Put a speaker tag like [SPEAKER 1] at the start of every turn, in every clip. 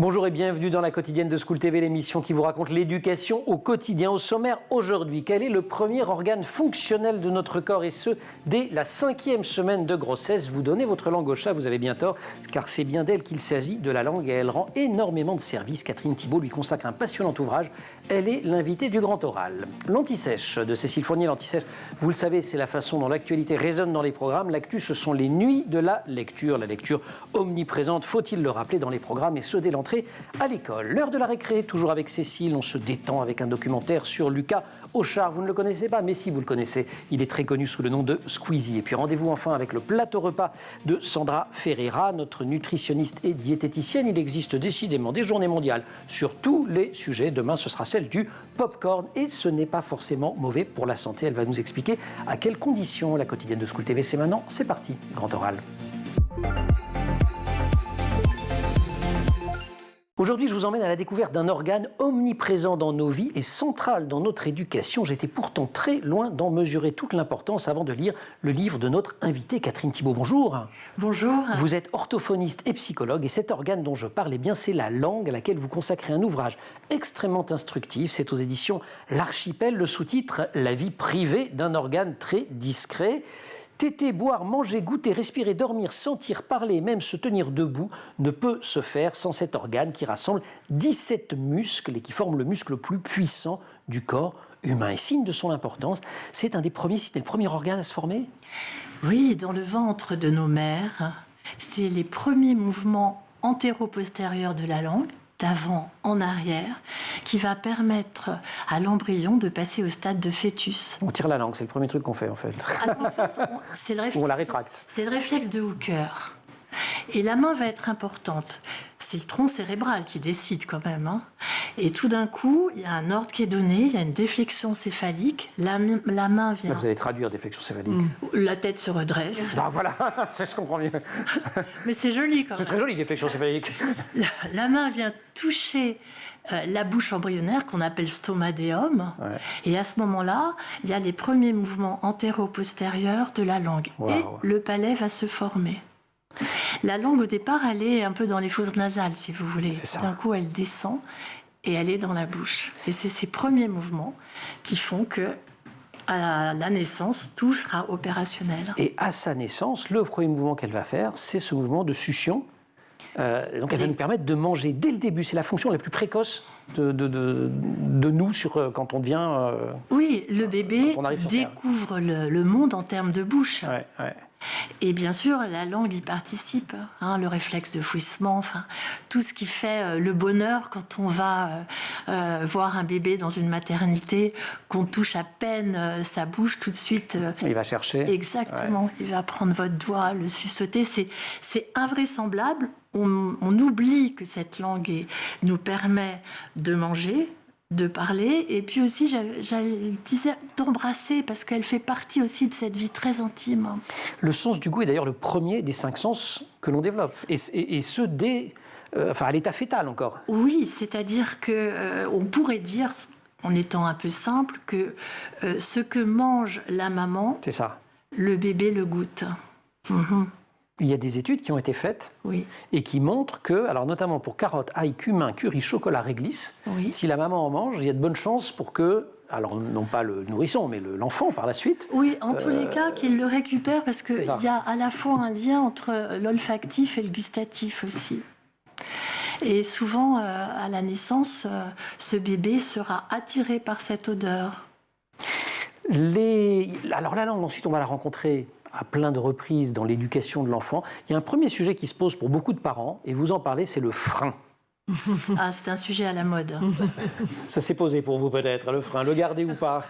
[SPEAKER 1] Bonjour et bienvenue dans la quotidienne de School TV, l'émission qui vous raconte l'éducation au quotidien. Au sommaire aujourd'hui, quel est le premier organe fonctionnel de notre corps, et ce, dès la 5e semaine de grossesse? Vous donnez votre langue au chat, vous avez bien tort, car c'est bien d'elle qu'il s'agit, de la langue, et elle rend énormément de services. Catherine Thibault lui consacre un passionnant ouvrage. Elle est l'invitée du Grand Oral. L'Anti-Sèche de Cécile Fournier. L'Anti-Sèche, vous le savez, c'est la façon dont l'actualité résonne dans les programmes. L'actu, ce sont les nuits de la lecture omniprésente, faut-il le rappeler, dans les programmes, et ce, dès l'entrée à l'école. L'heure de la récré, toujours avec Cécile, on se détend avec un documentaire sur Lucas Auchard. Vous ne le connaissez pas, mais si vous le connaissez, il est très connu sous le nom de Squeezie. Et puis rendez-vous enfin avec le plateau repas de Sandra Ferreira, notre nutritionniste et diététicienne. Il existe décidément des journées mondiales sur tous les sujets. Demain, ce sera celle du popcorn, et ce n'est pas forcément mauvais pour la santé. Elle va nous expliquer à quelles conditions. La quotidienne de School TV, c'est maintenant, c'est parti, Grand Oral. Aujourd'hui, je vous emmène à la découverte d'un organe omniprésent dans nos vies et central dans notre éducation. J'étais pourtant très loin d'en mesurer toute l'importance avant de lire le livre de notre invitée, Catherine Thibault. Bonjour.
[SPEAKER 2] Bonjour.
[SPEAKER 1] Vous êtes orthophoniste et psychologue, et cet organe dont je parle, eh bien, c'est la langue, à laquelle vous consacrez un ouvrage extrêmement instructif. C'est aux éditions L'Archipel, le sous-titre « La vie privée d'un organe très discret ». Téter, boire, manger, goûter, respirer, dormir, sentir, parler, même se tenir debout ne peut se faire sans cet organe qui rassemble 17 muscles et qui forme le muscle le plus puissant du corps humain. Et signe de son importance, c'est un des premiers, c'était le premier organe à se former?
[SPEAKER 2] Oui, dans le ventre de nos mères, c'est les premiers mouvements antéro-postérieurs de la langue, d'avant en arrière, qui va permettre à l'embryon de passer au stade de fœtus.
[SPEAKER 1] On tire la langue, c'est le premier truc qu'on fait en fait.
[SPEAKER 2] Alors, en fait, c'est le réflexe,
[SPEAKER 1] on la rétracte.
[SPEAKER 2] C'est le réflexe de Hooker. Et la main va être importante. C'est le tronc cérébral qui décide quand même. Et tout d'un coup, il y a un ordre qui est donné, il y a une déflexion céphalique, la main vient...
[SPEAKER 1] Là, vous allez traduire déflexion céphalique.
[SPEAKER 2] La tête se redresse.
[SPEAKER 1] Ah voilà, ça je comprends mieux.
[SPEAKER 2] Mais c'est joli quand même.
[SPEAKER 1] C'est très joli, déflexion céphalique.
[SPEAKER 2] La main vient toucher la bouche embryonnaire qu'on appelle stomadéum. Ouais. Et à ce moment-là, il y a les premiers mouvements antéro-postérieurs de la langue. Wow. Et le palais va se former. La langue, au départ, elle est un peu dans les fosses nasales, si vous voulez. D'un coup, elle descend et elle est dans la bouche. Et c'est ces premiers mouvements qui font que, à la naissance, tout sera opérationnel.
[SPEAKER 1] Et à sa naissance, le premier mouvement qu'elle va faire, c'est ce mouvement de succion. Donc elle va nous permettre de manger dès le début. C'est la fonction la plus précoce de nous quand on devient...
[SPEAKER 2] oui, le bébé découvre le monde en termes de bouche.
[SPEAKER 1] Ouais, ouais.
[SPEAKER 2] Et bien sûr, la langue y participe, le réflexe de fouissement, enfin, tout ce qui fait le bonheur quand on va voir un bébé dans une maternité, qu'on touche à peine sa bouche, tout de suite...
[SPEAKER 1] il va chercher.
[SPEAKER 2] Exactement, ouais. Il va prendre votre doigt, le suçoter, c'est invraisemblable. On oublie que cette langue nous permet de manger, de parler, et puis aussi, je disais, d'embrasser, parce qu'elle fait partie aussi de cette vie très intime.
[SPEAKER 1] Le sens du goût est d'ailleurs le premier des 5 sens que l'on développe, et ce dès, à l'état fœtal encore.
[SPEAKER 2] Oui, c'est-à-dire qu'on pourrait dire, en étant un peu simple, que ce que mange la maman,
[SPEAKER 1] c'est ça.
[SPEAKER 2] Le bébé le goûte.
[SPEAKER 1] Il y a des études qui ont été faites, oui, et qui montrent que, alors notamment pour carottes, ail, cumin, curry, chocolat, réglisse, oui, si la maman en mange, il y a de bonnes chances pour que, alors non pas le nourrisson, mais l'enfant par la suite...
[SPEAKER 2] Oui, en tous les cas, qu'il le récupère, parce qu'il y a à la fois un lien entre l'olfactif et le gustatif aussi. Et souvent, à la naissance, ce bébé sera attiré par cette odeur.
[SPEAKER 1] Alors la langue, ensuite, on va la rencontrer à plein de reprises dans l'éducation de l'enfant. Il y a un premier sujet qui se pose pour beaucoup de parents, et vous en parlez, c'est le frein.
[SPEAKER 2] Ah, c'est un sujet à la mode.
[SPEAKER 1] Ça s'est posé pour vous peut-être, le frein, le garder ou pas?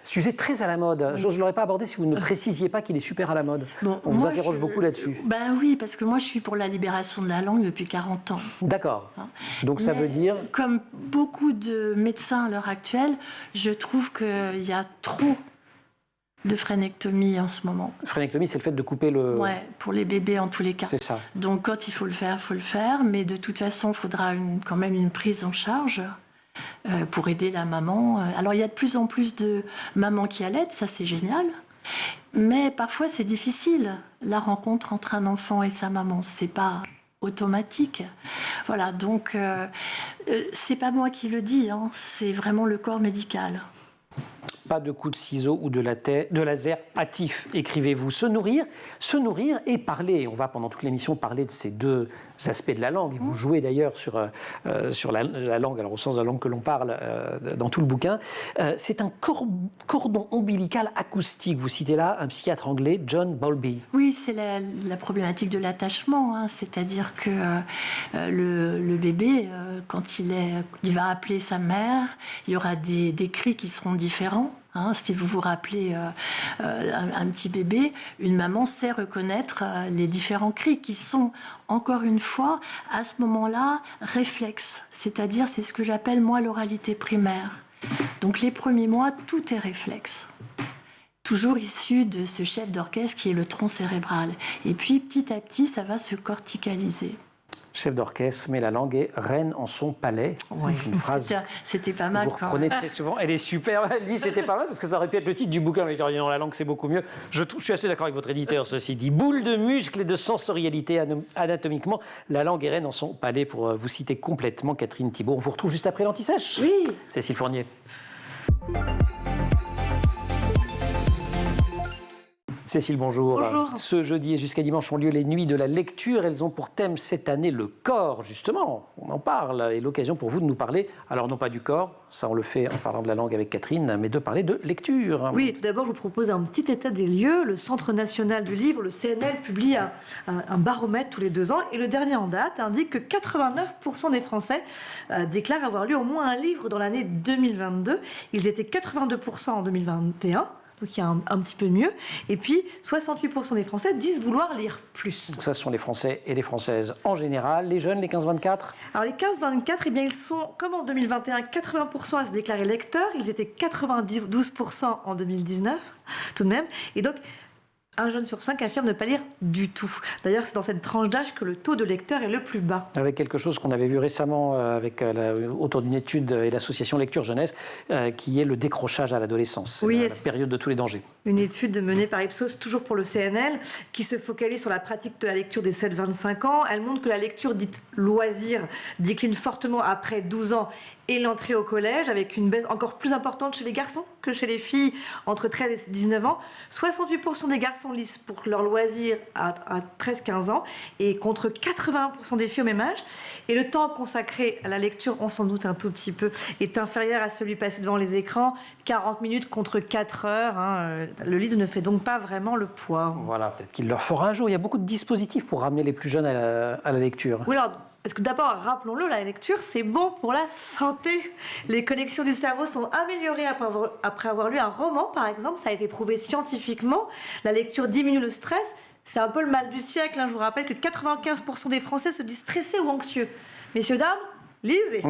[SPEAKER 1] Sujet très à la mode. Je ne l'aurais pas abordé si vous ne précisiez pas qu'il est super à la mode. Bon, on vous interroge beaucoup là-dessus.
[SPEAKER 2] Ben oui, parce que moi je suis pour la libération de la langue depuis 40 ans.
[SPEAKER 1] D'accord. Donc ça veut dire...
[SPEAKER 2] Comme beaucoup de médecins à l'heure actuelle, je trouve qu'il y a trop de frénectomie en ce moment.
[SPEAKER 1] Frénectomie, c'est le fait de couper le...
[SPEAKER 2] Oui, pour les bébés en tous les cas.
[SPEAKER 1] C'est ça.
[SPEAKER 2] Donc quand il faut le faire, mais de toute façon, il faudra quand même une prise en charge pour aider la maman. Alors il y a de plus en plus de mamans qui allaitent, ça c'est génial, mais parfois c'est difficile, la rencontre entre un enfant et sa maman. C'est pas automatique. Voilà, donc c'est pas moi qui le dis, hein, c'est vraiment le corps médical.
[SPEAKER 1] Pas de coup de ciseau ou de laser hâtif, écrivez-vous. Se nourrir et parler. On va pendant toute l'émission parler de ces deux aspects de la langue. Et vous jouez d'ailleurs sur la langue, alors au sens de la langue que l'on parle dans tout le bouquin. C'est un cordon ombilical acoustique. Vous citez là un psychiatre anglais, John Bowlby.
[SPEAKER 2] Oui, c'est la problématique de l'attachement. Hein. C'est-à-dire que le bébé, quand il va appeler sa mère, il y aura des cris qui seront différents. Hein, si vous vous rappelez un petit bébé, une maman sait reconnaître les différents cris qui sont, encore une fois, à ce moment-là, réflexes. C'est-à-dire, c'est ce que j'appelle, moi, l'oralité primaire. Donc, les premiers mois, tout est réflexe. Toujours issu de ce chef d'orchestre qui est le tronc cérébral. Et puis, petit à petit, ça va se corticaliser.
[SPEAKER 1] Chef d'orchestre, mais la langue est reine en son palais.
[SPEAKER 2] Oui, c'est une phrase. C'était pas mal.
[SPEAKER 1] Vous reprenez très souvent. Elle est super. Elle dit c'était pas mal parce que ça aurait pu être le titre du bouquin. Mais je dis non, la langue c'est beaucoup mieux. Je suis assez d'accord avec votre éditeur. Ceci dit, boule de muscles et de sensorialité anatomiquement, la langue est reine en son palais. Pour vous citer complètement Catherine Thibault. On vous retrouve juste après l'Anti-Sèche.
[SPEAKER 2] Oui.
[SPEAKER 1] Cécile Fournier. Cécile, bonjour.
[SPEAKER 3] Bonjour.
[SPEAKER 1] Ce jeudi et jusqu'à dimanche ont lieu les nuits de la lecture. Elles ont pour thème cette année le corps, justement. On en parle et l'occasion pour vous de nous parler, alors non pas du corps, ça on le fait en parlant de la langue avec Catherine, mais de parler de lecture.
[SPEAKER 3] Oui, tout d'abord je vous propose un petit état des lieux. Le Centre national du livre, le CNL, publie un baromètre tous les 2 ans et le dernier en date indique que 89% des Français déclarent avoir lu au moins un livre dans l'année 2022. Ils étaient 82% en 2021. Donc il y a un petit peu mieux. Et puis 68% des Français disent vouloir lire plus.
[SPEAKER 1] Donc ça, ce sont les Français et les Françaises en général. Les jeunes, les 15-24 ?
[SPEAKER 3] Alors les 15-24, eh bien, ils sont, comme en 2021, 80% à se déclarer lecteurs. Ils étaient 92% en 2019, tout de même. Et donc, un jeune sur 5 affirme ne pas lire du tout. D'ailleurs, c'est dans cette tranche d'âge que le taux de lecteurs est le plus bas.
[SPEAKER 1] Avec quelque chose qu'on avait vu récemment autour d'une étude et l'association Lecture Jeunesse, qui est le décrochage à l'adolescence.
[SPEAKER 3] Oui,
[SPEAKER 1] la période de tous les dangers.
[SPEAKER 3] Une étude menée par Ipsos, toujours pour le CNL, qui se focalise sur la pratique de la lecture des 7-25 ans. Elle montre que la lecture dite loisir décline fortement après 12 ans et l'entrée au collège, avec une baisse encore plus importante chez les garçons que chez les filles entre 13 et 19 ans. 68% des garçons lisent pour leur loisir à 13-15 ans et contre 81% des filles au même âge. Et le temps consacré à la lecture, on s'en doute un tout petit peu, est inférieur à celui passé devant les écrans. 40 minutes contre 4 heures. Hein. Le livre ne fait donc pas vraiment le poids.
[SPEAKER 1] Voilà, peut-être qu'il leur fera un jour. Il y a beaucoup de dispositifs pour ramener les plus jeunes à la lecture.
[SPEAKER 3] Oui, alors, parce que d'abord, rappelons-le, la lecture, c'est bon pour la santé. Les connexions du cerveau sont améliorées après avoir lu un roman, par exemple. Ça a été prouvé scientifiquement. La lecture diminue le stress. C'est un peu le mal du siècle. Hein. Je vous rappelle que 95% des Français se disent stressés ou anxieux. Messieurs, dames, lisez.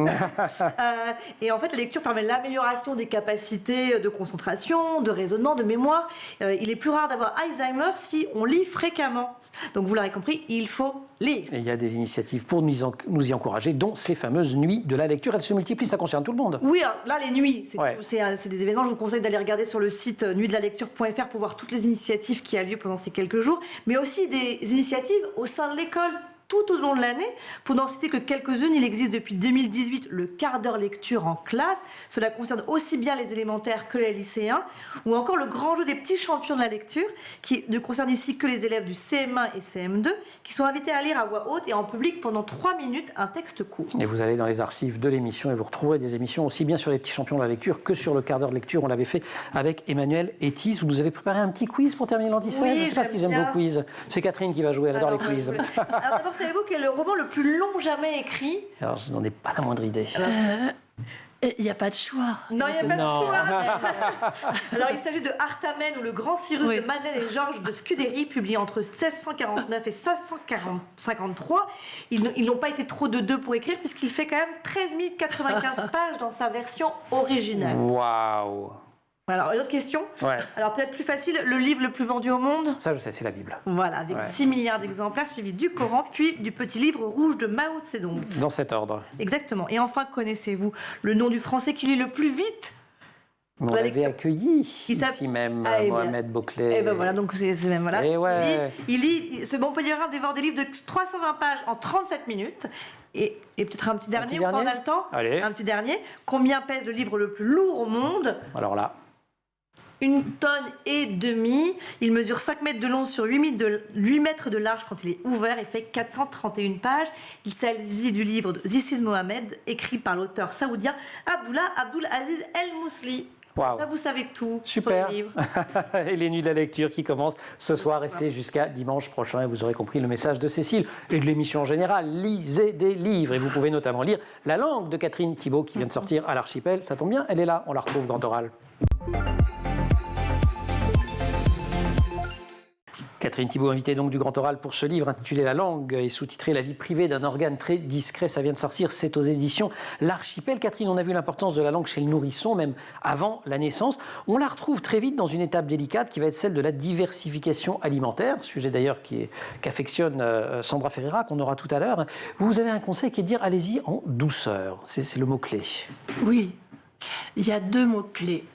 [SPEAKER 3] Et en fait, la lecture permet l'amélioration des capacités de concentration, de raisonnement, de mémoire. Il est plus rare d'avoir Alzheimer si on lit fréquemment. Donc, vous l'aurez compris, il faut lire.
[SPEAKER 1] Et il y a des initiatives pour nous y encourager, dont ces fameuses nuits de la lecture. Elles se multiplient, ça concerne tout le monde.
[SPEAKER 3] Oui, alors là, les nuits, c'est des événements. Je vous conseille d'aller regarder sur le site nuitdelalecture.fr pour voir toutes les initiatives qui ont lieu pendant ces quelques jours, mais aussi des initiatives au sein de l'école. Tout au long de l'année. Pour n'en citer que quelques-unes, il existe depuis 2018 le quart d'heure lecture en classe. Cela concerne aussi bien les élémentaires que les lycéens. Ou encore le grand jeu des petits champions de la lecture, qui ne concerne ici que les élèves du CM1 et CM2, qui sont invités à lire à voix haute et en public pendant 3 minutes un texte court.
[SPEAKER 1] Et vous allez dans les archives de l'émission et vous retrouverez des émissions aussi bien sur les petits champions de la lecture que sur le quart d'heure de lecture. On l'avait fait avec Emmanuel Etis. Vous nous avez préparé un petit quiz pour terminer l'Anti-Sèche.
[SPEAKER 3] Oui,
[SPEAKER 1] je ne sais pas si j'aime vos quiz. C'est Catherine qui va jouer, elle adore les quiz.
[SPEAKER 3] Alors d'abord, savez-vous quel est le roman le plus long jamais écrit?
[SPEAKER 1] Alors, je n'en ai pas la moindre idée.
[SPEAKER 2] Il n'y a pas de choix.
[SPEAKER 3] Non, il n'y a pas de choix. Alors, il s'agit de Artamène ou le grand Cyrus de Madeleine et Georges de Scudéry, publié entre 1649 et 1653. Ils n'ont pas été trop de deux pour écrire, puisqu'il fait quand même 13 095 pages dans sa version originale.
[SPEAKER 1] Waouh!
[SPEAKER 3] Alors, une autre question. Alors, peut-être plus facile, le livre le plus vendu au monde?
[SPEAKER 1] Ça, je sais, c'est la Bible.
[SPEAKER 3] Voilà, avec 6 milliards d'exemplaires, suivi du Coran, puis du petit livre rouge de Mao Tse-tung.
[SPEAKER 1] Dans cet ordre.
[SPEAKER 3] Exactement. Et enfin, connaissez-vous le nom du Français qui lit le plus vite
[SPEAKER 1] On l'avait accueilli ici même, Mohamed Bouclé.
[SPEAKER 3] Et ben voilà, donc c'est même voilà.
[SPEAKER 1] Et ouais.
[SPEAKER 3] Il lit, ce Montpelliérain dévore des livres de 320 pages en 37 minutes. Et peut-être un petit dernier, on a le temps.
[SPEAKER 1] Allez.
[SPEAKER 3] Un petit dernier. Combien pèse le livre le plus lourd au monde?
[SPEAKER 1] Alors là.
[SPEAKER 3] 1,5 tonnes. Il mesure 5 mètres de long sur 8 mètres de large quand il est ouvert et fait 431 pages. Il s'agit du livre de This is Mohammed, écrit par l'auteur saoudien Abdullah Abdul Aziz El Mousli.
[SPEAKER 1] Wow.
[SPEAKER 3] Ça, vous savez tout.
[SPEAKER 1] Super.
[SPEAKER 3] Sur les livres.
[SPEAKER 1] Et les nuits de la lecture qui commencent ce soir. Restez jusqu'à dimanche prochain et vous aurez compris le message de Cécile et de l'émission en général. Lisez des livres. Et vous pouvez notamment lire La langue de Catherine Thibault qui vient de sortir à l'Archipel. Ça tombe bien, elle est là. On la retrouve Grand Oral. Catherine Thibault, invitée donc du Grand Oral pour ce livre intitulé La langue et sous-titré La vie privée d'un organe très discret. Ça vient de sortir, c'est aux éditions L'Archipel. Catherine, on a vu l'importance de la langue chez le nourrisson, même avant la naissance. On la retrouve très vite dans une étape délicate qui va être celle de la diversification alimentaire, sujet d'ailleurs qu'affectionne Sandra Ferreira, qu'on aura tout à l'heure. Vous avez un conseil qui est de dire allez-y en douceur. C'est le mot-clé.
[SPEAKER 2] Oui, il y a 2 mots-clés,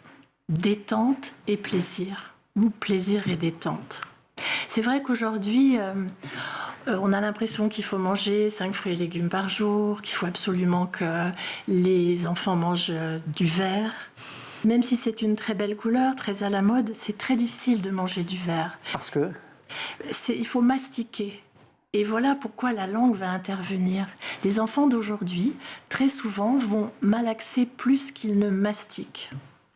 [SPEAKER 2] détente et plaisir, ou plaisir et détente. C'est vrai qu'aujourd'hui, on a l'impression qu'il faut manger 5 fruits et légumes par jour, qu'il faut absolument que les enfants mangent du vert. Même si c'est une très belle couleur, très à la mode, c'est très difficile de manger du vert.
[SPEAKER 1] Parce que
[SPEAKER 2] il faut mastiquer. Et voilà pourquoi la langue va intervenir. Les enfants d'aujourd'hui, très souvent, vont malaxer plus qu'ils ne mastiquent.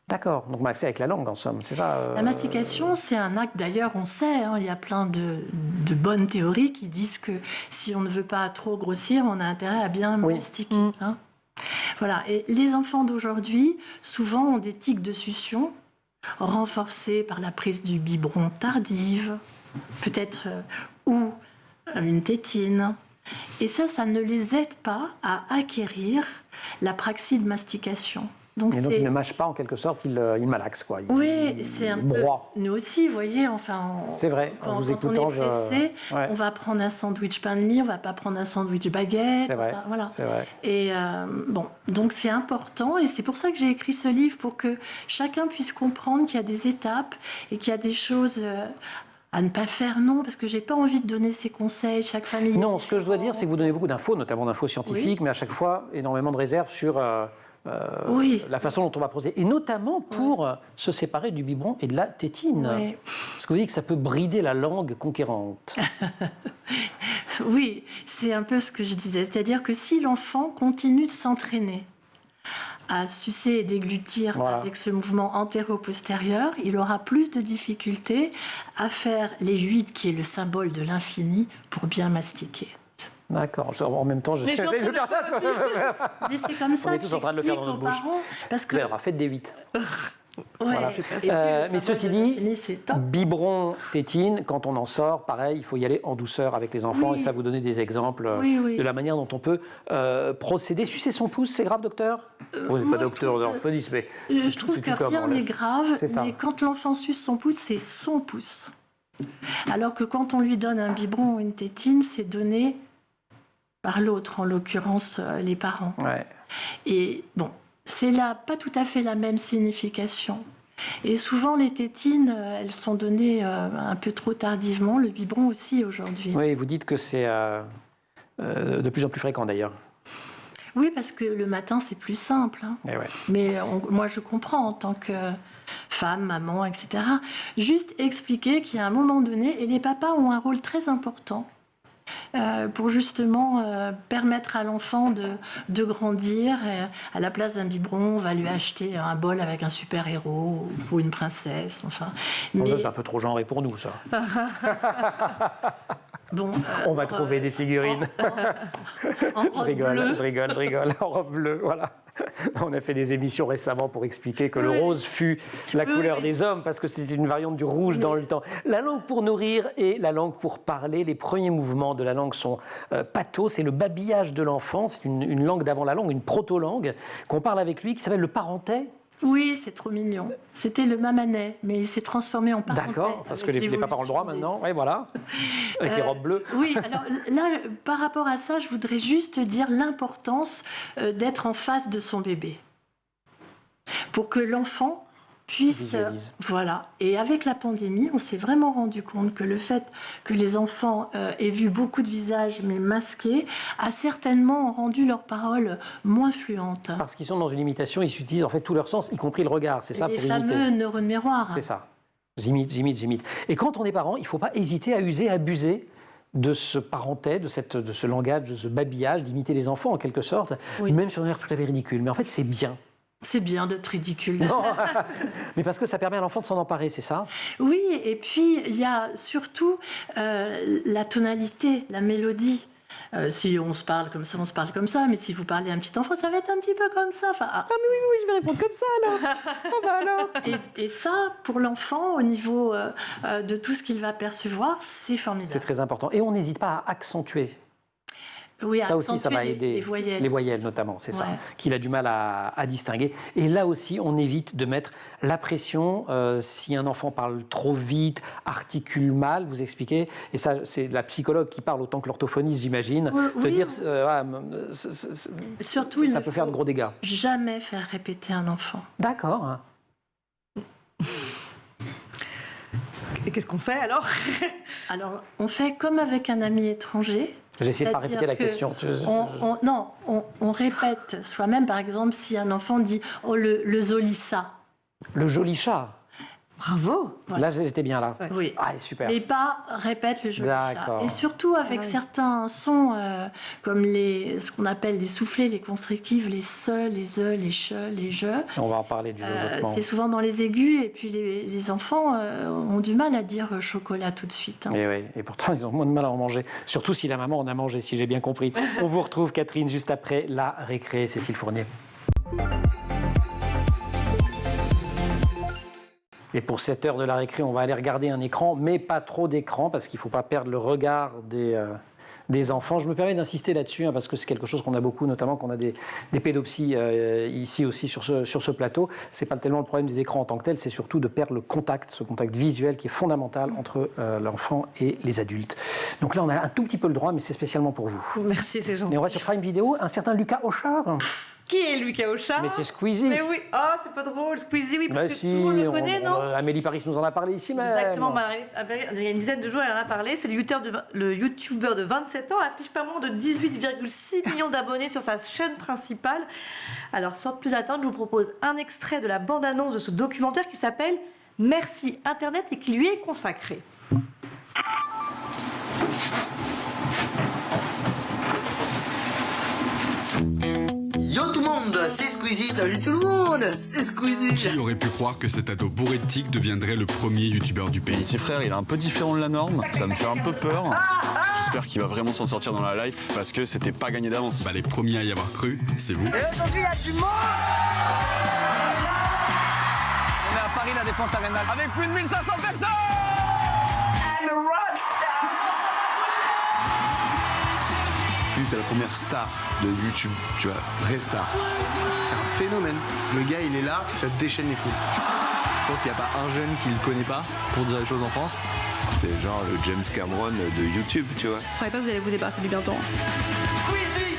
[SPEAKER 1] D'accord, donc malaxer avec la langue en somme, c'est ça
[SPEAKER 2] La mastication, c'est un acte, d'ailleurs on sait, il y a plein de bonnes théories qui disent que si on ne veut pas trop grossir, on a intérêt à bien mastiquer. Voilà, et les enfants d'aujourd'hui, souvent ont des tics de succion renforcés par la prise du biberon tardive, peut-être ou une tétine. Et ça ne les aide pas à acquérir la praxie de mastication. Donc
[SPEAKER 1] il ne mâche pas en quelque sorte, il malaxe quoi.
[SPEAKER 2] Oui, c'est un peu. Nous aussi, vous voyez, enfin.
[SPEAKER 1] C'est vrai.
[SPEAKER 2] Quand on est pressé, on va prendre un sandwich pain de mie, on va pas prendre un sandwich baguette.
[SPEAKER 1] C'est vrai.
[SPEAKER 2] Enfin, voilà.
[SPEAKER 1] C'est vrai.
[SPEAKER 2] Et donc c'est important, et c'est pour ça que j'ai écrit ce livre pour que chacun puisse comprendre qu'il y a des étapes et qu'il y a des choses. À ne pas faire, non, parce que j'ai pas envie de donner ces conseils, chaque famille.
[SPEAKER 1] Non, ce que je dois dire, c'est que vous donnez beaucoup d'infos, notamment d'infos scientifiques, mais à chaque fois, énormément de réserves sur la façon dont on va procéder. Et notamment pour se séparer du biberon et de la tétine. Oui. Parce que vous dites que ça peut brider la langue conquérante.
[SPEAKER 2] Oui, c'est un peu ce que je disais. C'est-à-dire que si l'enfant continue de s'entraîner à sucer et déglutir avec ce mouvement antéro-postérieur, il aura plus de difficultés à faire les 8, qui est le symbole de l'infini, pour bien mastiquer.
[SPEAKER 1] D'accord. En même temps,
[SPEAKER 2] mais c'est comme ça.
[SPEAKER 1] On est tous en train de le faire dans notre bouche.
[SPEAKER 2] Parce que...
[SPEAKER 1] Vous allez faites des 8.
[SPEAKER 2] Voilà.
[SPEAKER 1] Mais ceci dit, biberon, tétine, quand on en sort, pareil, il faut y aller en douceur avec les enfants et ça vous donner des exemples de la manière dont on peut procéder. Sucer son pouce, c'est grave, docteur? On n'est pas docteur d'orthophonisme, mais
[SPEAKER 2] je trouve que rien n'est grave, mais quand l'enfant suce son pouce, c'est son pouce. Alors que quand on lui donne un biberon ou une tétine, c'est donné par l'autre, en l'occurrence les parents.
[SPEAKER 1] Ouais.
[SPEAKER 2] Et bon, c'est là pas tout à fait la même signification. Et souvent, les tétines, elles sont données un peu trop tardivement, le biberon aussi aujourd'hui.
[SPEAKER 1] Oui, vous dites que c'est de plus en plus fréquent d'ailleurs.
[SPEAKER 2] Oui, parce que le matin, c'est plus simple. Mais moi, je comprends en tant que femme, maman, etc. Juste expliquer qu'il y a un moment donné, et les papas ont un rôle très important pour justement permettre à l'enfant de grandir. À la place d'un biberon, on va lui acheter un bol avec un super-héros ou une princesse. Enfin.
[SPEAKER 1] Mais... C'est un peu trop genré pour nous, ça.
[SPEAKER 2] Bon,
[SPEAKER 1] on va trouver des figurines. Je rigole. En robe bleue, voilà. On a fait des émissions récemment pour expliquer que le rose fut la couleur des hommes parce que c'était une variante du rouge dans le temps. La langue pour nourrir et la langue pour parler. Les premiers mouvements de la langue sont pathos, c'est le babillage de l'enfant. C'est une langue d'avant la langue, une proto-langue qu'on parle avec lui qui s'appelle le parentais.
[SPEAKER 2] Oui, c'est trop mignon. C'était le mamanais, mais il s'est transformé en parentais.
[SPEAKER 1] D'accord, parce que les papas ont le droit maintenant. Oui, voilà. Avec les robes bleues.
[SPEAKER 2] Oui, alors là, par rapport à ça, je voudrais juste dire l'importance d'être en face de son bébé. Pour que l'enfant puissent... Voilà. Et avec la pandémie, on s'est vraiment rendu compte que le fait que les enfants aient vu beaucoup de visages, mais masqués, a certainement rendu leurs paroles moins fluentes.
[SPEAKER 1] Parce qu'ils sont dans une imitation, ils utilisent en fait tout leur sens, y compris le regard, c'est ça,
[SPEAKER 2] pour imiter. Les fameux neurones miroirs.
[SPEAKER 1] C'est ça. J'imite. Et quand on est parent, il ne faut pas hésiter à user, abuser de ce parentais, de ce langage, de ce babillage, d'imiter les enfants en quelque sorte, même si on a l'air tout à fait ridicule. Mais en fait, c'est bien.
[SPEAKER 2] C'est bien d'être ridicule.
[SPEAKER 1] Non, mais parce que ça permet à l'enfant de s'en emparer, c'est ça?
[SPEAKER 2] Oui, et puis il y a surtout la tonalité, la mélodie. Si on se parle comme ça, on se parle comme ça, mais si vous parlez à un petit enfant, ça va être un petit peu comme ça. Enfin,
[SPEAKER 1] mais oui, je vais répondre comme ça alors.
[SPEAKER 2] Et ça, pour l'enfant, au niveau de tout ce qu'il va percevoir, c'est formidable.
[SPEAKER 1] C'est très important. Et on n'hésite pas à accentuer.
[SPEAKER 2] Oui,
[SPEAKER 1] ça aussi, ça va aider. Les voyelles notamment, c'est ça, qu'il a du mal à distinguer. Et là aussi, on évite de mettre la pression. Si un enfant parle trop vite, articule mal, vous expliquez. Et ça, c'est la psychologue qui parle autant que l'orthophoniste, j'imagine. De dire,
[SPEAKER 2] surtout,
[SPEAKER 1] ça peut faire de gros dégâts.
[SPEAKER 2] Jamais faire répéter un enfant.
[SPEAKER 1] D'accord.
[SPEAKER 3] Et qu'est-ce qu'on fait alors?
[SPEAKER 2] Alors, on fait comme avec un ami étranger.
[SPEAKER 1] J'ai essayé de ne pas répéter la question.
[SPEAKER 2] On répète soi-même, par exemple, si un enfant dit « Oh, le joli chat ».
[SPEAKER 1] Le joli chat.
[SPEAKER 3] Bravo.
[SPEAKER 1] Là, j'étais bien là.
[SPEAKER 2] Oui.
[SPEAKER 1] Ah, super.
[SPEAKER 2] Mais pas répète le joli chat. Et surtout avec certains sons comme ce qu'on appelle les soufflets, les constrictives, les se, les les che, les je.
[SPEAKER 1] On va en parler du chuchotement.
[SPEAKER 2] C'est souvent dans les aigus et puis les enfants ont du mal à dire chocolat tout de suite. Hein.
[SPEAKER 1] Et pourtant, ils ont moins de mal à en manger. Surtout si la maman en a mangé, si j'ai bien compris. On vous retrouve, Catherine, juste après la récré. Cécile Fournier. Et pour cette heure de la récré, on va aller regarder un écran, mais pas trop d'écran, parce qu'il ne faut pas perdre le regard des enfants. Je me permets d'insister là-dessus, parce que c'est quelque chose qu'on a beaucoup, notamment qu'on a des pédopsies ici aussi sur ce plateau. Ce n'est pas tellement le problème des écrans en tant que tel, c'est surtout de perdre le contact, ce contact visuel qui est fondamental entre l'enfant et les adultes. Donc là, on a un tout petit peu le droit, mais c'est spécialement pour vous.
[SPEAKER 3] Merci, c'est gentil.
[SPEAKER 1] Et on va sur Prime Video, un certain Lucas Auchard.
[SPEAKER 3] Qui est Lucas Auchard?
[SPEAKER 1] Mais c'est Squeezie.
[SPEAKER 3] Mais oui, c'est pas drôle. Squeezie, oui, parce que tout le monde le connaît, non?
[SPEAKER 1] Amélie Paris nous en a parlé ici même.
[SPEAKER 3] Exactement, il y a une dizaine de jours, elle en a parlé. C'est le YouTuber de 27 ans, affiche pas moins de 18,6 millions d'abonnés sur sa chaîne principale. Alors, sans plus attendre, je vous propose un extrait de la bande-annonce de ce documentaire qui s'appelle « Merci Internet » et qui lui est consacré.
[SPEAKER 4] Yo tout le monde, c'est Squeezie. Salut tout le monde, c'est Squeezie.
[SPEAKER 5] Qui aurait pu croire que cet ado bourré de tics deviendrait le premier youtubeur du pays?
[SPEAKER 6] Mon petit frère, il est un peu différent de la norme, ça me fait un peu peur. J'espère qu'il va vraiment s'en sortir dans la life parce que c'était pas gagné d'avance.
[SPEAKER 5] Les premiers à y avoir cru, c'est vous.
[SPEAKER 4] Et aujourd'hui, il y a du monde.
[SPEAKER 7] On est à Paris, la Défense Arena, avec plus de 1500 personnes.
[SPEAKER 4] I'm a rockstar.
[SPEAKER 8] Lui, c'est la première star de YouTube, tu vois, vraie star. C'est un phénomène. Le gars, il est là, ça déchaîne les foules.
[SPEAKER 9] Je pense qu'il n'y a pas un jeune qui le connaît pas, pour dire les choses en France.
[SPEAKER 8] C'est genre le James Cameron de YouTube, tu vois.
[SPEAKER 10] Je croyais pas que vous allez vous débarrasser du bientôt.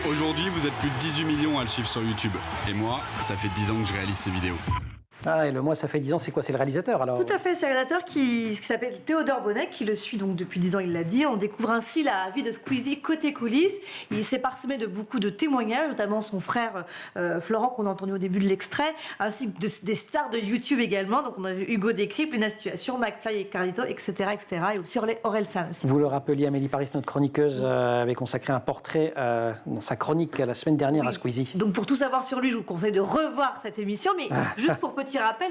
[SPEAKER 5] Aujourd'hui, vous êtes plus de 18 millions à le suivre sur YouTube. Et moi, ça fait 10 ans que je réalise ces vidéos.
[SPEAKER 1] Et le mois, ça fait 10 ans, c'est quoi? C'est le réalisateur alors?
[SPEAKER 3] Tout à fait, c'est le réalisateur qui s'appelle Théodore Bonnet, qui le suit donc depuis 10 ans, il l'a dit. On découvre ainsi la vie de Squeezie côté coulisses. Il s'est parsemé de beaucoup de témoignages, notamment son frère Florent, qu'on a entendu au début de l'extrait, ainsi que des stars de YouTube également. Donc on a vu Hugo Décrypte, Lena Situation, McFly et Carlito, etc. Et aussi Orelsan aussi.
[SPEAKER 1] Vous le rappeliez, Amélie Paris, notre chroniqueuse, avait consacré un portrait dans sa chronique la semaine dernière à Squeezie.
[SPEAKER 3] Donc pour tout savoir sur lui, je vous conseille de revoir cette émission. Mais juste pour petit rappel,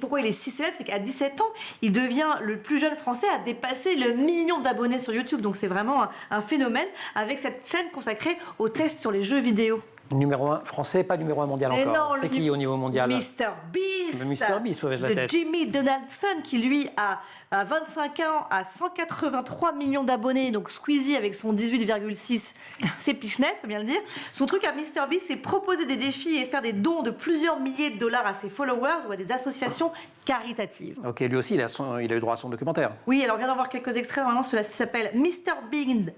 [SPEAKER 3] pourquoi il est si célèbre, c'est qu'à 17 ans, il devient le plus jeune Français à dépasser le million d'abonnés sur YouTube. Donc c'est vraiment un phénomène avec cette chaîne consacrée aux tests sur les jeux vidéo.
[SPEAKER 1] Numéro 1 français, pas numéro 1 mondial encore. C'est qui au niveau mondial?
[SPEAKER 3] Mr Beast.
[SPEAKER 1] Le Mr Beast, ouais, la tête.
[SPEAKER 3] Jimmy Donaldson, qui lui a 25 ans, a 183 millions d'abonnés. Donc Squeezie avec son 18,6, c'est Pichenette, faut bien le dire. Son truc à Mr Beast, c'est proposer des défis et faire des dons de plusieurs milliers de dollars à ses followers ou à des associations caritatives.
[SPEAKER 1] Ok, lui aussi, il a eu droit à son documentaire.
[SPEAKER 3] Oui, alors on vient d'en voir quelques extraits. Normalement, cela s'appelle Mr Beast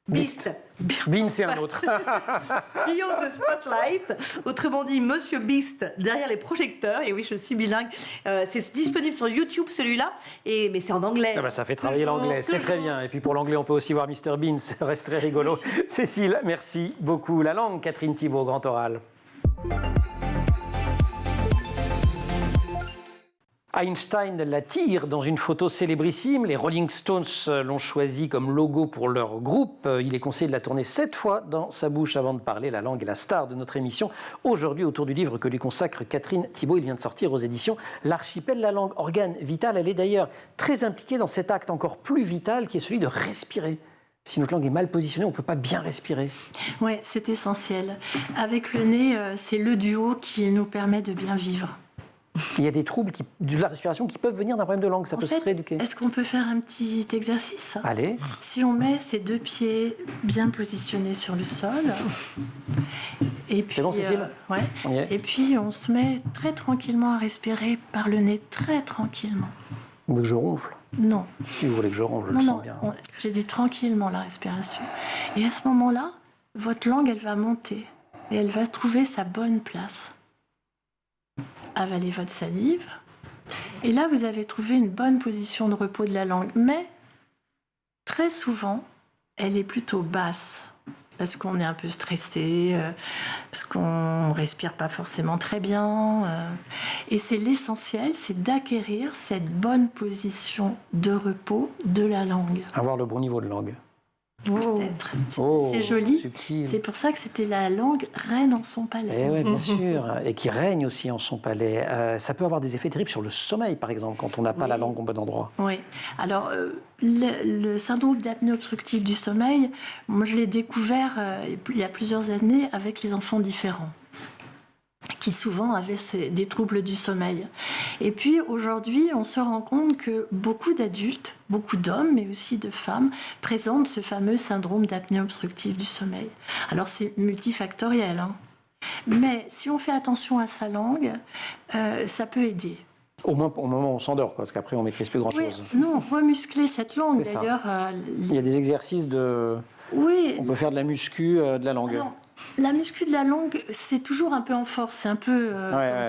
[SPEAKER 3] Beast.
[SPEAKER 1] Bean, c'est un autre.
[SPEAKER 3] Beyond the Spotlight, autrement dit Monsieur Beast derrière les projecteurs. Et oui, je suis bilingue. C'est disponible sur YouTube celui-là, mais c'est en anglais.
[SPEAKER 1] Ah bah, ça fait travailler l'anglais, c'est très bien. Et puis pour l'anglais, on peut aussi voir Mr Bean, ça reste très rigolo. Cécile, merci beaucoup. La langue, Catherine Thibault, grand oral. Einstein la tire dans une photo célébrissime. Les Rolling Stones l'ont choisi comme logo pour leur groupe. Il est conseillé de la tourner 7 fois dans sa bouche avant de parler. La langue est la star de notre émission. Aujourd'hui, autour du livre que lui consacre Catherine Thibault, il vient de sortir aux éditions L'Archipel. La langue, organe vital, elle est d'ailleurs très impliquée dans cet acte encore plus vital qui est celui de respirer. Si notre langue est mal positionnée, on ne peut pas bien respirer.
[SPEAKER 2] Oui, c'est essentiel. Avec le nez, c'est le duo qui nous permet de bien vivre.
[SPEAKER 1] Il y a des troubles de la respiration qui peuvent venir d'un problème de langue, ça peut se rééduquer.
[SPEAKER 2] Est-ce qu'on peut faire un petit exercice?
[SPEAKER 1] Allez.
[SPEAKER 2] Si on met ses 2 pieds bien positionnés sur le sol, et puis,
[SPEAKER 1] c'est bon, Cécile?
[SPEAKER 2] Ouais. Et puis on se met très tranquillement à respirer par le nez, très tranquillement.
[SPEAKER 1] Vous voulez que je ronfle?
[SPEAKER 2] Non.
[SPEAKER 1] Si vous voulez que je ronfle, je le sens bien.
[SPEAKER 2] J'ai dit tranquillement la respiration. Et à ce moment-là, votre langue, elle va monter et elle va trouver sa bonne place. Avalez votre salive. Et là, vous avez trouvé une bonne position de repos de la langue. Mais, très souvent, elle est plutôt basse. Parce qu'on est un peu stressé, parce qu'on ne respire pas forcément très bien. Et c'est l'essentiel, c'est d'acquérir cette bonne position de repos de la langue.
[SPEAKER 1] Avoir le bon niveau de langue.
[SPEAKER 2] Peut-être. C'est joli.
[SPEAKER 1] Subtil.
[SPEAKER 2] C'est pour ça que c'était la langue reine en son palais.
[SPEAKER 1] Et oui, bien sûr. Et qui règne aussi en son palais. Ça peut avoir des effets terribles sur le sommeil, par exemple, quand on n'a pas la langue au bon endroit.
[SPEAKER 2] Oui. Alors, le syndrome d'apnée obstructive du sommeil, moi, je l'ai découvert il y a plusieurs années avec les enfants différents, qui souvent avaient des troubles du sommeil. Et puis aujourd'hui, on se rend compte que beaucoup d'adultes, beaucoup d'hommes, mais aussi de femmes, présentent ce fameux syndrome d'apnée obstructive du sommeil. Alors c'est multifactoriel, hein. Mais si on fait attention à sa langue, ça peut aider.
[SPEAKER 1] Au moins au moment où on s'endort, parce qu'après on ne maîtrise plus grand-chose.
[SPEAKER 2] Oui, non, remuscler cette langue,
[SPEAKER 1] c'est
[SPEAKER 2] d'ailleurs.
[SPEAKER 1] Il y a des exercices de...
[SPEAKER 2] Oui.
[SPEAKER 1] On peut faire de la muscu de la langue.
[SPEAKER 2] Alors, la muscu de la langue, c'est toujours un peu en force. C'est un peu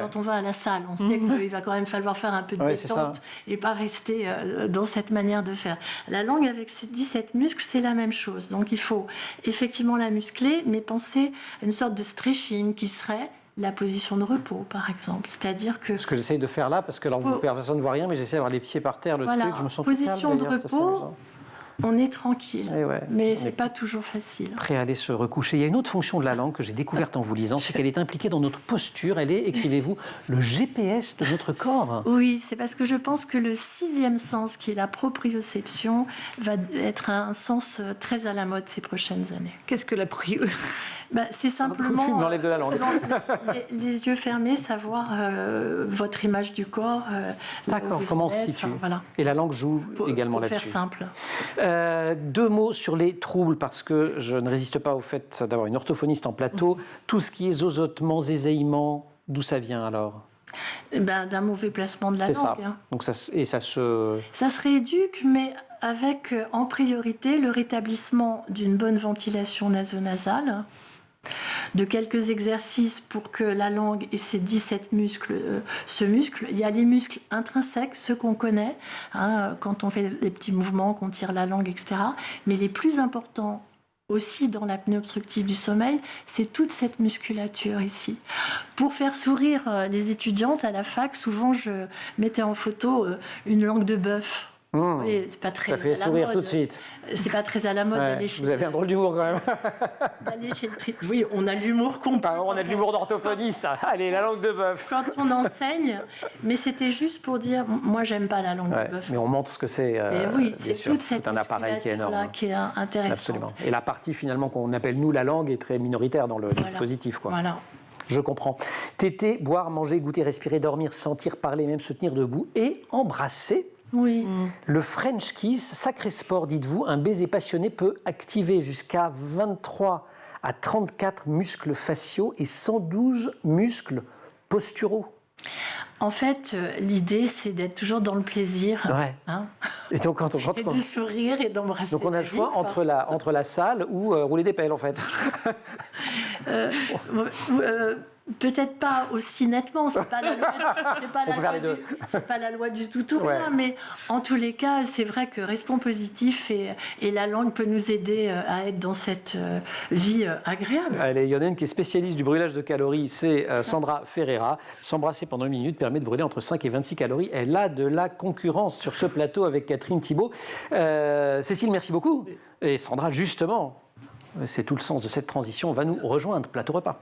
[SPEAKER 2] quand on va à la salle. On sait qu'il va quand même falloir faire un peu de détente et pas rester dans cette manière de faire. La langue, avec ses 17 muscles, c'est la même chose. Donc il faut effectivement la muscler, mais penser à une sorte de stretching qui serait la position de repos, par exemple. C'est-à-dire que...
[SPEAKER 1] Ce que j'essaye de faire là, parce que alors, personne ne voit rien, mais j'essaie d'avoir les pieds par terre, le truc, je me sens
[SPEAKER 2] position
[SPEAKER 1] tout calme,
[SPEAKER 2] de repos. On est tranquille, mais c'est pas toujours facile.
[SPEAKER 1] Prêt à aller se recoucher. Il y a une autre fonction de la langue que j'ai découverte en vous lisant, c'est qu'elle est impliquée dans notre posture. Elle est, écrivez-vous, le GPS de notre corps.
[SPEAKER 2] Oui, c'est parce que je pense que le 6e sens, qui est la proprioception, va être un sens très à la mode ces prochaines années.
[SPEAKER 3] Qu'est-ce que la
[SPEAKER 2] c'est simplement...
[SPEAKER 1] Tu m'enlèves de la langue.
[SPEAKER 2] Les yeux fermés, savoir votre image du corps.
[SPEAKER 1] D'accord, comment on se situe.
[SPEAKER 2] Voilà.
[SPEAKER 1] Et la langue joue également là-dessus.
[SPEAKER 2] Pour faire simple.
[SPEAKER 1] 2 mots sur les troubles, parce que je ne résiste pas au fait d'avoir une orthophoniste en plateau. Tout ce qui est zozotement, zézaillement, d'où ça vient alors?
[SPEAKER 2] D'un mauvais placement de la langue.
[SPEAKER 1] C'est ça.
[SPEAKER 2] Hein.
[SPEAKER 1] Donc ça se
[SPEAKER 2] rééduque, mais avec en priorité le rétablissement d'une bonne ventilation nasonasale, de quelques exercices pour que la langue et ses 17 muscles se musclent. Il y a les muscles intrinsèques, ceux qu'on connaît, quand on fait les petits mouvements, qu'on tire la langue, etc. Mais les plus importants aussi dans l'apnée obstructive du sommeil, c'est toute cette musculature ici. Pour faire sourire les étudiantes à la fac, souvent je mettais en photo une langue de bœuf. Oui, c'est pas très
[SPEAKER 1] ça fait sourire tout de suite.
[SPEAKER 2] C'est pas très à la mode d'aller chez...
[SPEAKER 1] Vous avez un drôle d'humour quand même.
[SPEAKER 2] D'aller chez le Oui, on a l'humour qu'on peut.
[SPEAKER 1] On a de l'humour d'orthophoniste. Allez, la langue de bœuf.
[SPEAKER 2] Quand on enseigne, mais c'était juste pour dire, moi j'aime pas la langue de bœuf.
[SPEAKER 1] Mais on montre ce que c'est.
[SPEAKER 2] Oui, c'est toute cette
[SPEAKER 1] un appareil qui est énorme.
[SPEAKER 2] Qui est intéressante.
[SPEAKER 1] Absolument. Et la partie finalement qu'on appelle nous la langue est très minoritaire dans le dispositif, quoi.
[SPEAKER 2] Voilà.
[SPEAKER 1] Je comprends. Téter, boire, manger, goûter, respirer, dormir, sentir, parler, même se tenir debout et embrasser.
[SPEAKER 2] Oui.
[SPEAKER 1] Le French kiss, sacré sport, dites-vous, un baiser passionné peut activer jusqu'à 23 à 34 muscles faciaux et 112 muscles posturaux.
[SPEAKER 2] En fait, l'idée, c'est d'être toujours dans le plaisir.
[SPEAKER 1] Ouais.
[SPEAKER 2] Hein,
[SPEAKER 1] et donc,
[SPEAKER 2] et de sourire et d'embrasser.
[SPEAKER 1] Donc on a le choix entre la salle ou rouler des pelles, en fait.
[SPEAKER 2] Peut-être pas aussi nettement, c'est pas la loi du tout ou rien, mais en tous les cas, c'est vrai que restons positifs et la langue peut nous aider à être dans cette vie agréable.
[SPEAKER 1] Allez, il y en a une qui est spécialiste du brûlage de calories, c'est Sandra Ferreira. S'embrasser pendant 1 minute permet de brûler entre 5 et 26 calories. Elle a de la concurrence sur ce plateau avec Catherine Thibault. Cécile, merci beaucoup. Et Sandra, justement, c'est tout le sens de cette transition, va nous rejoindre, plateau repas.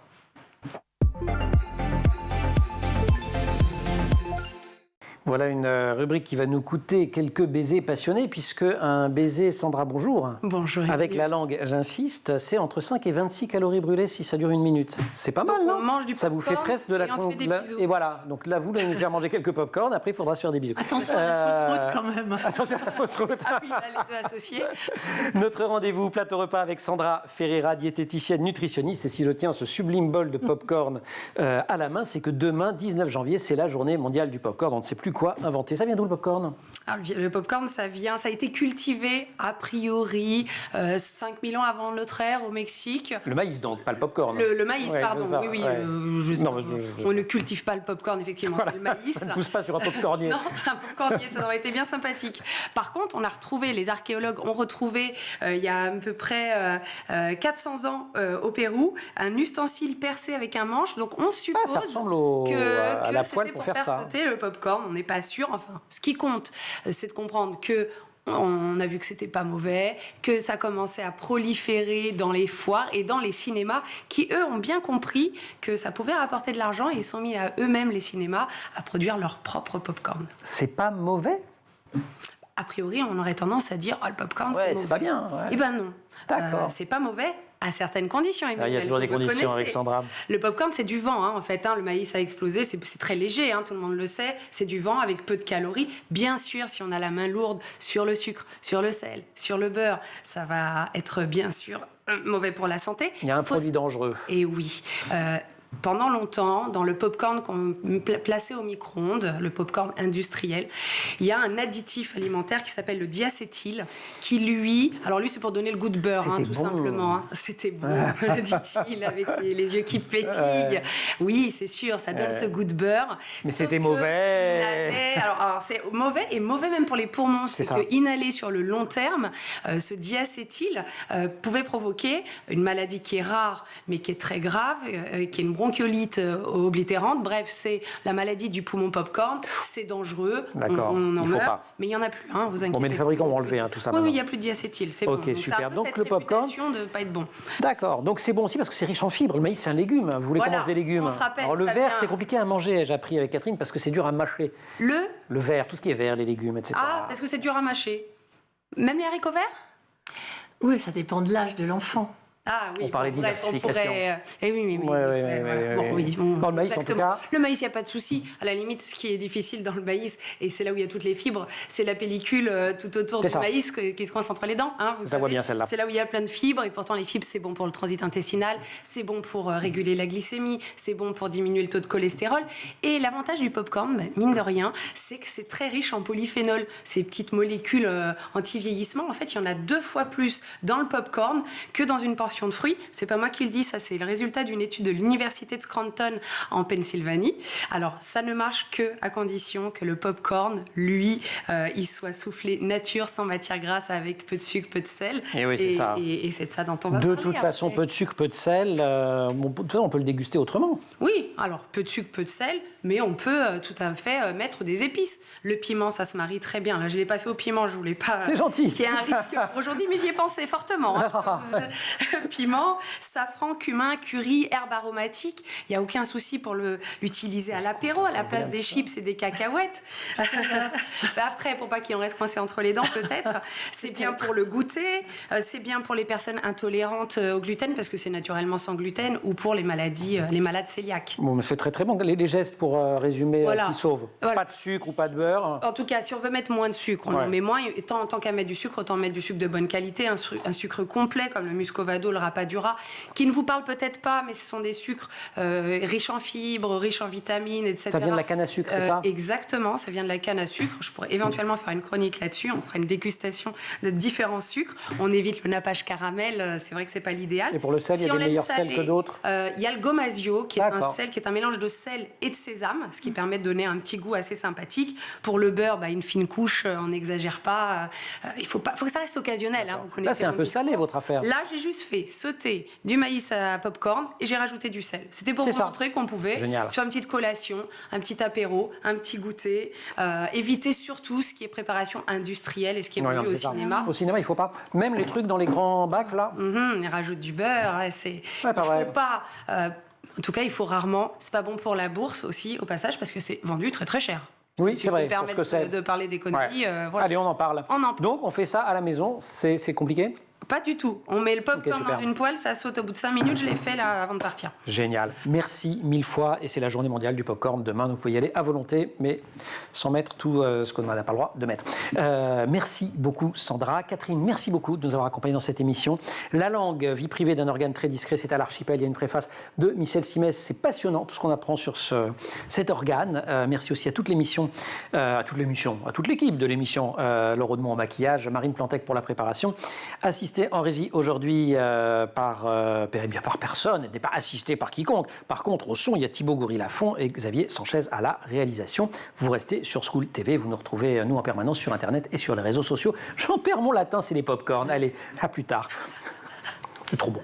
[SPEAKER 1] Voilà une rubrique qui va nous coûter quelques baisers passionnés, puisque un baiser, Sandra, bonjour.
[SPEAKER 10] Bonjour.
[SPEAKER 1] Avec la langue, j'insiste, c'est entre 5 et 26 calories brûlées si ça dure 1 minute. C'est pas mal, non?
[SPEAKER 10] On mange du
[SPEAKER 1] ça vous fait presque de la...
[SPEAKER 10] et on se fait des bisous.
[SPEAKER 1] Et voilà, donc là, vous allez nous faire manger quelques pop-corn, après il faudra se faire des bisous.
[SPEAKER 2] Attention à la fausse route quand même.
[SPEAKER 1] Attention à la fausse route.
[SPEAKER 10] Ah oui, là, les deux associés.
[SPEAKER 1] Notre rendez-vous plateau repas avec Sandra Ferreira, diététicienne nutritionniste. Et si je tiens ce sublime bol de pop-corn à la main, c'est que demain, 19 janvier, c'est la journée mondiale du pop-corn. On ne sait plus quoi inventer. Ça vient d'où le pop-corn?
[SPEAKER 10] Alors, le pop-corn, ça a été cultivé a priori 5000 ans avant notre ère au Mexique.
[SPEAKER 1] Le maïs donc, pas le pop-corn.
[SPEAKER 10] Le maïs, ouais, pardon. Oui.
[SPEAKER 1] Non,
[SPEAKER 10] on ne cultive pas le pop-corn, effectivement.
[SPEAKER 1] Voilà,
[SPEAKER 10] c'est le maïs.
[SPEAKER 1] ça ne pousse pas sur un pop-cornier.
[SPEAKER 10] Non, un pop-cornier, ça aurait été bien sympathique. Par contre, on a retrouvé, les archéologues ont retrouvé, il y a à peu près 400 ans au Pérou, un ustensile percé avec un manche. Donc, on suppose
[SPEAKER 1] ça ressemble à la poêle
[SPEAKER 10] c'était
[SPEAKER 1] pour
[SPEAKER 10] faire
[SPEAKER 1] ça.
[SPEAKER 10] sauter le pop-corn. On n'est pas sûr. Enfin, ce qui compte, c'est de comprendre que on a vu que c'était pas mauvais, que ça commençait à proliférer dans les foires et dans les cinémas, qui eux ont bien compris que ça pouvait rapporter de l'argent et ils sont mis à eux-mêmes, les cinémas, à produire leur propre pop-corn.
[SPEAKER 1] C'est pas mauvais?
[SPEAKER 10] A priori, on aurait tendance à dire le pop-corn, c'est mauvais.
[SPEAKER 1] C'est pas bien. Ouais.
[SPEAKER 10] Eh ben non.
[SPEAKER 1] D'accord.
[SPEAKER 10] C'est pas mauvais à certaines conditions.
[SPEAKER 1] Il y a toujours des conditions avec Sandra.
[SPEAKER 10] Le pop-corn, c'est du vent, en fait. Le maïs a explosé, c'est très léger, tout le monde le sait. C'est du vent avec peu de calories. Bien sûr, si on a la main lourde sur le sucre, sur le sel, sur le beurre, ça va être bien sûr mauvais pour la santé.
[SPEAKER 1] Il y a un produit dangereux.
[SPEAKER 10] Et oui. Pendant longtemps, dans le pop-corn qu'on plaçait au micro-ondes, le pop-corn industriel, il y a un additif alimentaire qui s'appelle le diacétyl, qui lui c'est pour donner le goût de beurre, tout simplement. C'était bon, dit-il, avec les yeux qui pétillent. Oui, c'est sûr, ça donne ce goût de beurre.
[SPEAKER 1] Mais c'était mauvais.
[SPEAKER 10] Alors, c'est mauvais, et mauvais même pour les poumons. C'est que inhaler sur le long terme, ce diacétyl pouvait provoquer une maladie qui est rare, mais qui est très grave, qui est une bronchiolite oblitérante. Bref, c'est la maladie du poumon popcorn. C'est dangereux. On en meurt. Mais il n'y en a plus. Vous inquiétez pas.
[SPEAKER 1] Mais les fabricants ont enlevé tout ça.
[SPEAKER 10] Oui, il n'y a plus de diacétyl. C'est bon.
[SPEAKER 1] Ok, super.
[SPEAKER 10] Donc
[SPEAKER 1] le popcorn.
[SPEAKER 10] De ne pas être bon.
[SPEAKER 1] D'accord. Donc c'est bon aussi parce que c'est riche en fibres. Le maïs, c'est un légume. Vous voulez qu'on mange des légumes.
[SPEAKER 10] On se rappelle.
[SPEAKER 1] Alors le vert, c'est compliqué à manger. J'ai appris avec Catherine parce que c'est dur à mâcher. Le vert, tout ce qui est vert, les légumes, etc.
[SPEAKER 10] Ah, parce que c'est dur à mâcher. Même les haricots verts?
[SPEAKER 2] Oui, ça dépend de l'âge de l'enfant.
[SPEAKER 10] Ah oui,
[SPEAKER 1] on parlait diversification.
[SPEAKER 10] Le
[SPEAKER 1] maïs, en tout cas.
[SPEAKER 10] Le maïs, il n'y a pas de souci. À la limite, ce qui est difficile dans le maïs, et c'est là où il y a toutes les fibres, c'est la pellicule tout autour du maïs qui se coince entre les dents. Vous savez,
[SPEAKER 1] vois bien celle-là.
[SPEAKER 10] C'est là où il y a plein de fibres, et pourtant les fibres, c'est bon pour le transit intestinal, c'est bon pour réguler la glycémie, c'est bon pour diminuer le taux de cholestérol. Et l'avantage du popcorn, mine de rien, c'est que c'est très riche en polyphénol. Ces petites molécules anti-vieillissement, en fait, il y en a 2 fois plus dans le popcorn que dans une portion de fruits. C'est pas moi qui le dis, ça c'est le résultat d'une étude de l'université de Scranton en Pennsylvanie. Alors ça ne marche que à condition que le popcorn, lui, il soit soufflé nature, sans matière grasse, avec peu de sucre, peu de sel.
[SPEAKER 1] Et oui, c'est ça.
[SPEAKER 10] Et c'est de ça dont on va
[SPEAKER 1] parler.
[SPEAKER 10] De
[SPEAKER 1] toute façon, peu de sucre, peu de sel, on peut le déguster autrement.
[SPEAKER 10] Oui, alors peu de sucre, peu de sel, mais on peut tout à fait mettre des épices. Le piment, ça se marie très bien. Là, je l'ai pas fait au piment, je voulais pas.
[SPEAKER 1] C'est gentil.
[SPEAKER 10] Qu'il y ait un risque pour aujourd'hui, mais j'y ai pensé fortement. Piment, safran, cumin, curry, herbes aromatiques. Il n'y a aucun souci pour l'utiliser à l'apéro, à la place des chips et des cacahuètes. Après, pour pas qu'il en reste coincé entre les dents, peut-être. C'est bien pour le goûter. C'est bien pour les personnes intolérantes au gluten, parce que c'est naturellement sans gluten, ou pour les malades cœliaques.
[SPEAKER 1] Bon, c'est très très bon. Les gestes, pour résumer, qui sauvent. Pas de sucre ou pas de beurre.
[SPEAKER 10] En tout cas, si on veut mettre moins de sucre, on en met moins. Tant qu'à mettre du sucre, autant mettre du sucre de bonne qualité, un sucre complet, comme le muscovado, le rapadura, qui ne vous parlent peut-être pas, mais ce sont des sucres riches en fibres, riches en vitamines, etc.
[SPEAKER 1] Ça vient de la canne à sucre, c'est ça?
[SPEAKER 10] Exactement, ça vient de la canne à sucre. Je pourrais éventuellement faire une chronique là-dessus. On fera une dégustation de différents sucres. On évite le nappage caramel, c'est vrai que c'est pas l'idéal.
[SPEAKER 1] Et pour le sel, il y a des meilleurs sels que d'autres?
[SPEAKER 10] Il y a le gomasio, qui est un sel qui est un mélange de sel et de sésame, ce qui permet de donner un petit goût assez sympathique. Pour le beurre, une fine couche, on n'exagère pas. Il faut que ça reste occasionnel. Vous connaissez.
[SPEAKER 1] Là, c'est un peu salé, votre affaire.
[SPEAKER 10] Là, j'ai juste fait sauter du maïs à popcorn et j'ai rajouté du sel. C'était pour vous montrer qu'on pouvait, sur une petite collation, un petit apéro, un petit goûter, éviter surtout ce qui est préparation industrielle et ce qui est vendu au cinéma.
[SPEAKER 1] Au cinéma, il ne faut pas. Même les trucs dans les grands bacs, là.
[SPEAKER 10] Ils rajoutent du beurre. Il ne faut pas. En tout cas, il faut rarement. C'est pas bon pour la bourse aussi, au passage, parce que c'est vendu très très cher.
[SPEAKER 1] Oui, c'est vrai.
[SPEAKER 10] Pour permettre de parler d'économie. Voilà.
[SPEAKER 1] Allez, on en parle. Donc, on fait ça à la maison. C'est compliqué?
[SPEAKER 10] Pas du tout. On met le popcorn dans une poêle, ça saute au bout de 5 minutes. Je l'ai fait là avant de partir.
[SPEAKER 1] Génial. Merci 1000 fois. Et c'est la journée mondiale du popcorn demain. Donc vous pouvez y aller à volonté, mais sans mettre tout ce qu'on n'a pas le droit de mettre. Merci beaucoup, Sandra. Catherine, merci beaucoup de nous avoir accompagnés dans cette émission. La langue, vie privée d'un organe très discret, c'est à l'Archipel. Il y a une préface de Michel Simès. C'est passionnant tout ce qu'on apprend sur cet organe. Merci aussi à toute l'émission, à toute l'équipe de l'émission. Laure Audemont en maquillage, Marine Plantec pour la préparation. Assisté en régie aujourd'hui par personne, elle n'est pas assistée par quiconque. Par contre, au son, il y a Thibaut Goury-Lafont et Xavier Sanchez à la réalisation. Vous restez sur School TV, vous nous retrouvez, nous, en permanence sur Internet et sur les réseaux sociaux. J'en perds mon latin, c'est les pop-corn. Allez, à plus tard. C'est trop bon.